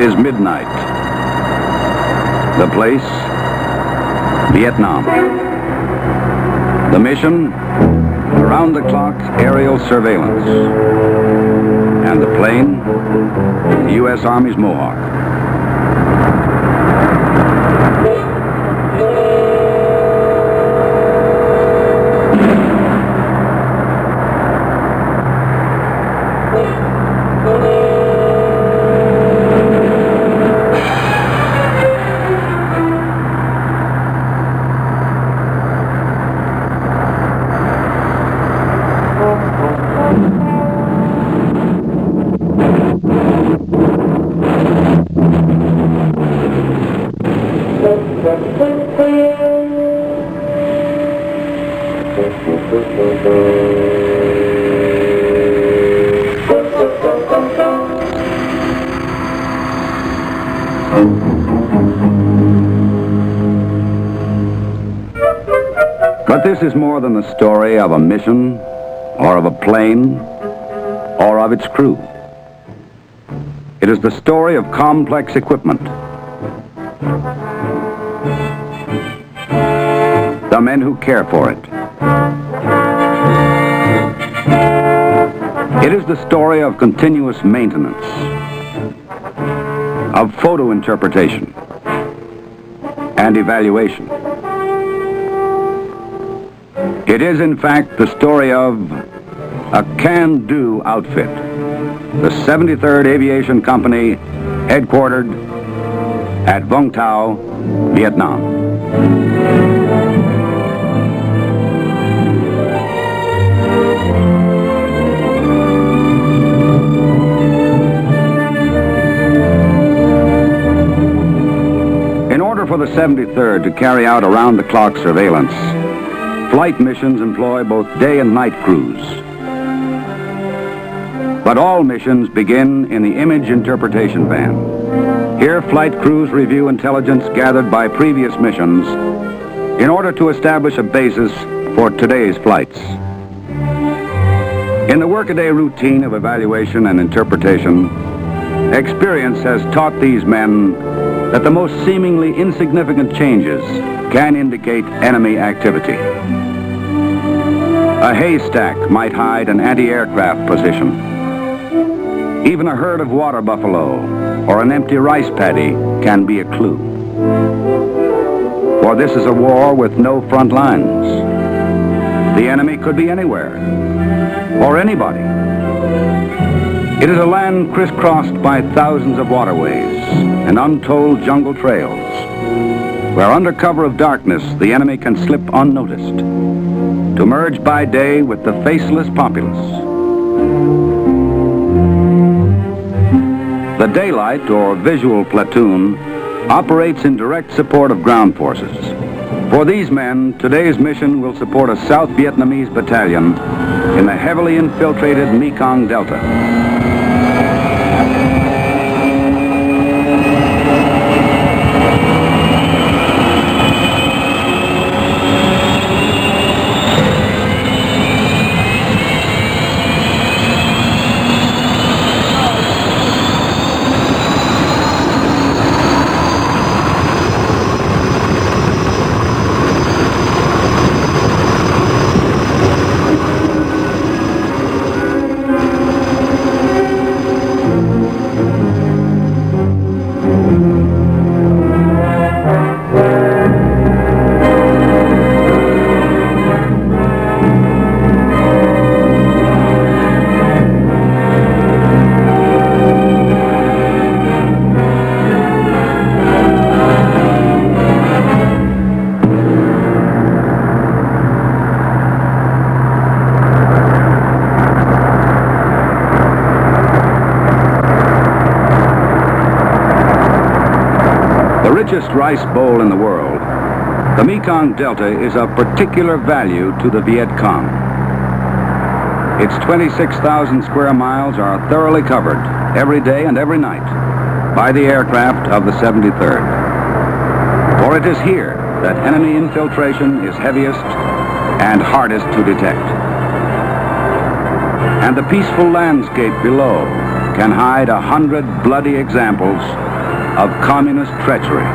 is midnight. The place, Vietnam. The mission, around-the-clock aerial surveillance. And the plane, the U.S. Army's Mohawk. But this is more than the story of a mission, or of a plane, or of its crew. It is the story of complex equipment. The men who care for it. It is the story of continuous maintenance, of photo interpretation, and evaluation. It is, in fact, the story of a can-do outfit, the 73rd Aviation Company, headquartered at Vung, Vietnam. In order for the 73rd to carry out around-the-clock surveillance, flight missions employ both day and night crews. But all missions begin in the image interpretation band. Here, flight crews review intelligence gathered by previous missions in order to establish a basis for today's flights. In the workaday routine of evaluation and interpretation, experience has taught these men that the most seemingly insignificant changes can indicate enemy activity. A haystack might hide an anti-aircraft position. Even a herd of water buffalo or an empty rice paddy can be a clue. For this is a war with no front lines. The enemy could be anywhere, or anybody. It is a land crisscrossed by thousands of waterways and untold jungle trails, where under cover of darkness the enemy can slip unnoticed, to merge by day with the faceless populace. The daylight or visual platoon operates in direct support of ground forces. For these men, today's mission will support a South Vietnamese battalion in the heavily infiltrated Mekong Delta. Richest rice bowl in the world, the Mekong Delta is of particular value to the Viet Cong. Its 26,000 square miles are thoroughly covered every day and every night by the aircraft of the 73rd. For it is here that enemy infiltration is heaviest and hardest to detect. And the peaceful landscape below can hide 100 bloody examples of communist treachery.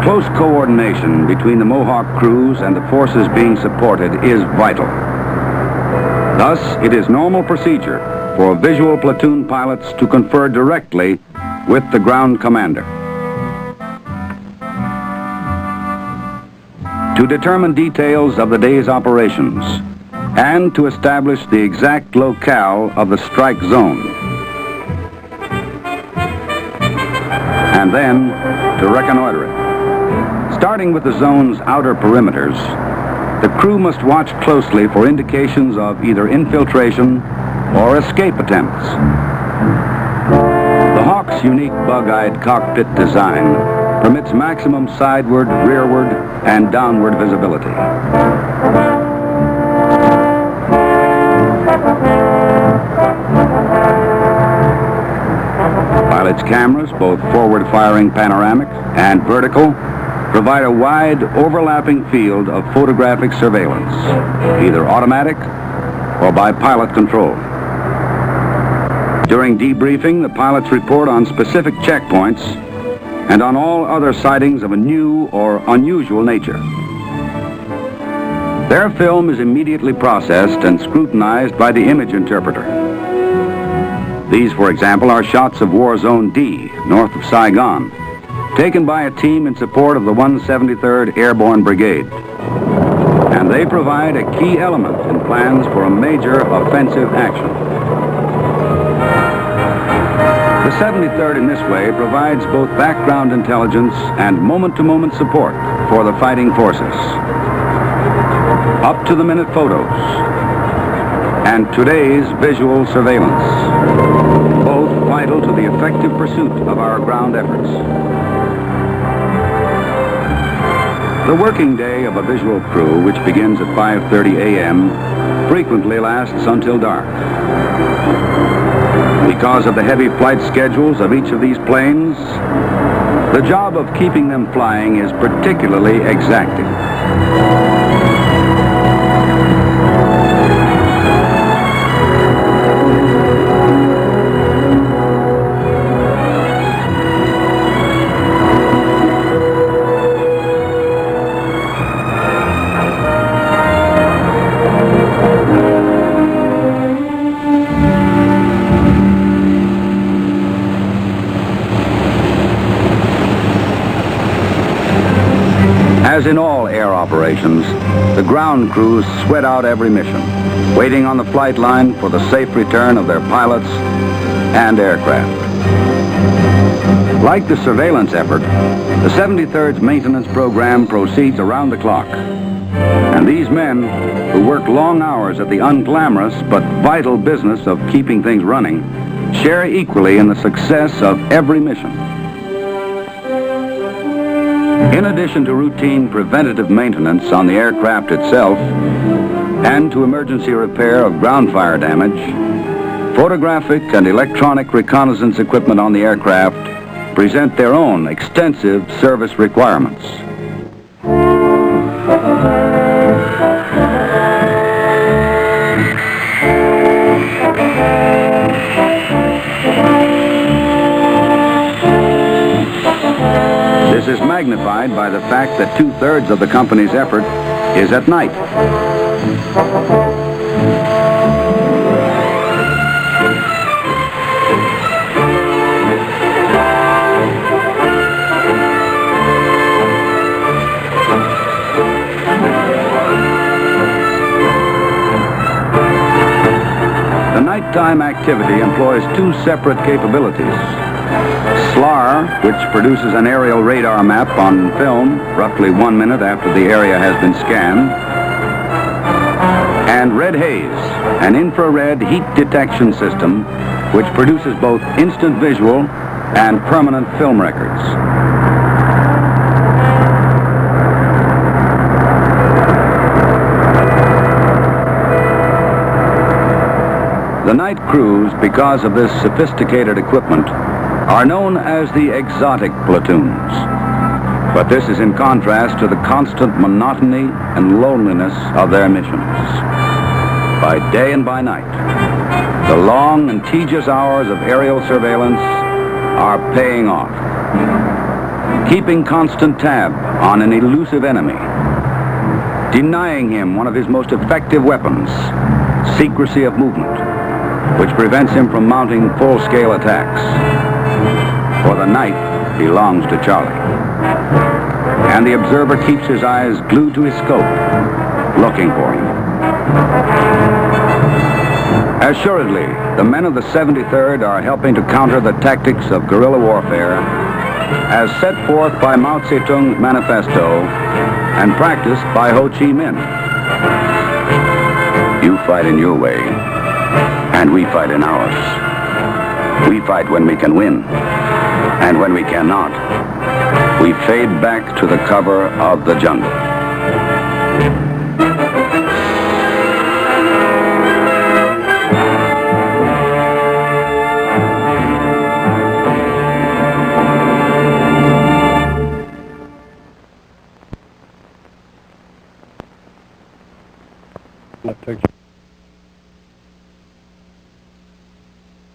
Close coordination between the Mohawk crews and the forces being supported is vital. Thus, it is normal procedure for visual platoon pilots to confer directly with the ground commander. To determine details of the day's operations and to establish the exact locale of the strike zone. And then to reconnoiter it. Starting with the zone's outer perimeters, the crew must watch closely for indications of either infiltration or escape attempts. The Hawk's unique bug-eyed cockpit design permits maximum sideward, rearward, and downward visibility. Pilot's cameras, both forward-firing panoramic and vertical, provide a wide, overlapping field of photographic surveillance, either automatic or by pilot control. During debriefing, the pilots report on specific checkpoints and on all other sightings of a new or unusual nature. Their film is immediately processed and scrutinized by the image interpreter. These, for example, are shots of War Zone D, north of Saigon, taken by a team in support of the 173rd Airborne Brigade. And they provide a key element in plans for a major offensive action. The 73rd in this way provides both background intelligence and moment-to-moment support for the fighting forces. Up-to-the-minute photos and today's visual surveillance, both vital to the effective pursuit of our ground efforts. The working day of a visual crew, which begins at 5:30 a.m., frequently lasts until dark. Because of the heavy flight schedules of each of these planes, the job of keeping them flying is particularly exacting. As in all air operations, the ground crews sweat out every mission, waiting on the flight line for the safe return of their pilots and aircraft. Like the surveillance effort, the 73rd's maintenance program proceeds around the clock. And these men, who work long hours at the unglamorous but vital business of keeping things running, share equally in the success of every mission. In addition to routine preventative maintenance on the aircraft itself and to emergency repair of ground fire damage, photographic and electronic reconnaissance equipment on the aircraft present their own extensive service requirements. This is magnified by the fact that 2/3 of the company's effort is at night. The nighttime activity employs two separate capabilities. SLAR, which produces an aerial radar map on film roughly 1 minute after the area has been scanned, and Red Haze, an infrared heat detection system which produces both instant visual and permanent film records. The night crews, because of this sophisticated equipment, are known as the exotic platoons. But this is in contrast to the constant monotony and loneliness of their missions. By day and by night, the long and tedious hours of aerial surveillance are paying off. Keeping constant tab on an elusive enemy, denying him one of his most effective weapons, secrecy of movement, which prevents him from mounting full-scale attacks. For the night belongs to Charlie. And the observer keeps his eyes glued to his scope, looking for him. Assuredly, the men of the 73rd are helping to counter the tactics of guerrilla warfare as set forth by Mao Zedong's manifesto and practiced by Ho Chi Minh. You fight in your way, and we fight in ours. We fight when we can win, and when we cannot, we fade back to the cover of the jungle. That picture.